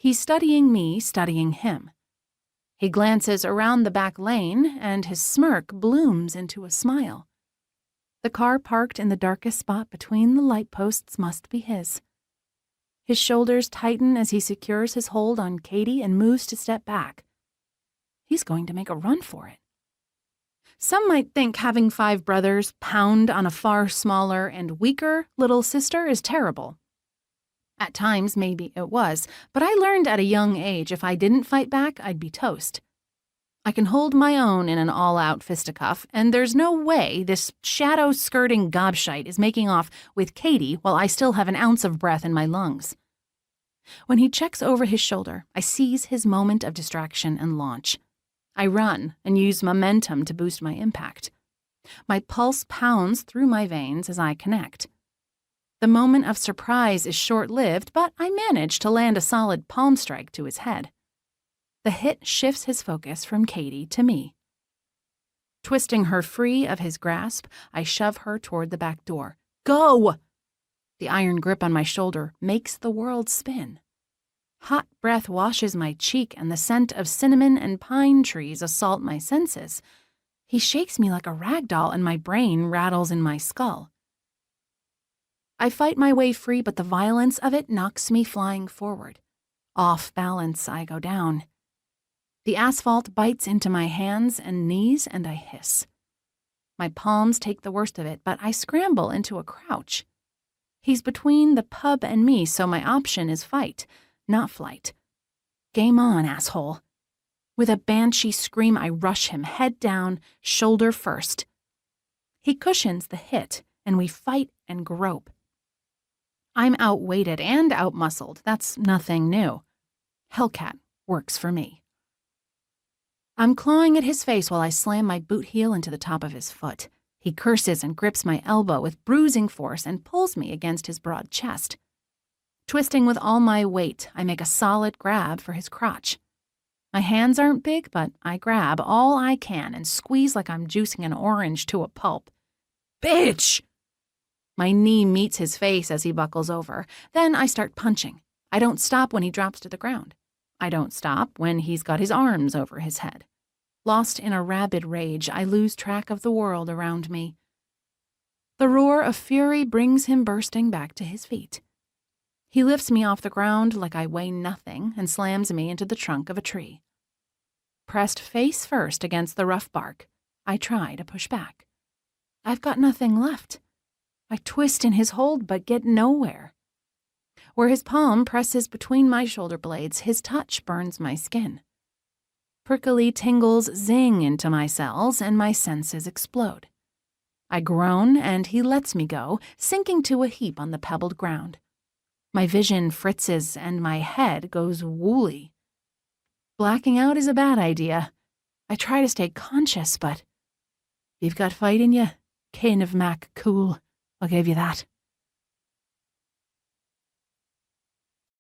He's studying me, studying him. He glances around the back lane, and his smirk blooms into a smile. The car parked in the darkest spot between the light posts must be his. His shoulders tighten as he secures his hold on Katie and moves to step back. He's going to make a run for it. Some might think having 5 brothers pound on a far smaller and weaker little sister is terrible. At times, maybe it was, but I learned at a young age if I didn't fight back, I'd be toast. I can hold my own in an all-out fisticuff, and there's no way this shadow-skirting gobshite is making off with Katie while I still have an ounce of breath in my lungs. When he checks over his shoulder, I seize his moment of distraction and launch. I run and use momentum to boost my impact. My pulse pounds through my veins as I connect. The moment of surprise is short-lived, but I manage to land a solid palm strike to his head. The hit shifts his focus from Katie to me. Twisting her free of his grasp, I shove her toward the back door. Go! The iron grip on my shoulder makes the world spin. Hot breath washes my cheek, and the scent of cinnamon and pine trees assault my senses. He shakes me like a rag doll, and my brain rattles in my skull. I fight my way free, but the violence of it knocks me flying forward. Off balance, I go down. The asphalt bites into my hands and knees, and I hiss. My palms take the worst of it, but I scramble into a crouch. He's between the pub and me, so my option is fight, not flight. Game on, asshole. With a banshee scream, I rush him, head down, shoulder first. He cushions the hit, and we fight and grope. I'm outweighted and outmuscled. That's nothing new. Hellcat works for me. I'm clawing at his face while I slam my boot heel into the top of his foot. He curses and grips my elbow with bruising force and pulls me against his broad chest. Twisting with all my weight, I make a solid grab for his crotch. My hands aren't big, but I grab all I can and squeeze like I'm juicing an orange to a pulp. Bitch! My knee meets his face as he buckles over. Then I start punching. I don't stop when he drops to the ground. I don't stop when he's got his arms over his head. Lost in a rabid rage, I lose track of the world around me. The roar of fury brings him bursting back to his feet. He lifts me off the ground like I weigh nothing and slams me into the trunk of a tree. Pressed face first against the rough bark, I try to push back. I've got nothing left. I twist in his hold but get nowhere. Where his palm presses between my shoulder blades, his touch burns my skin. Prickly tingles zing into my cells, and my senses explode. I groan, and he lets me go, sinking to a heap on the pebbled ground. My vision fritzes, and my head goes woolly. Blacking out is a bad idea. I try to stay conscious, but you've got fight in you, King of Mac Cool. I'll give you that.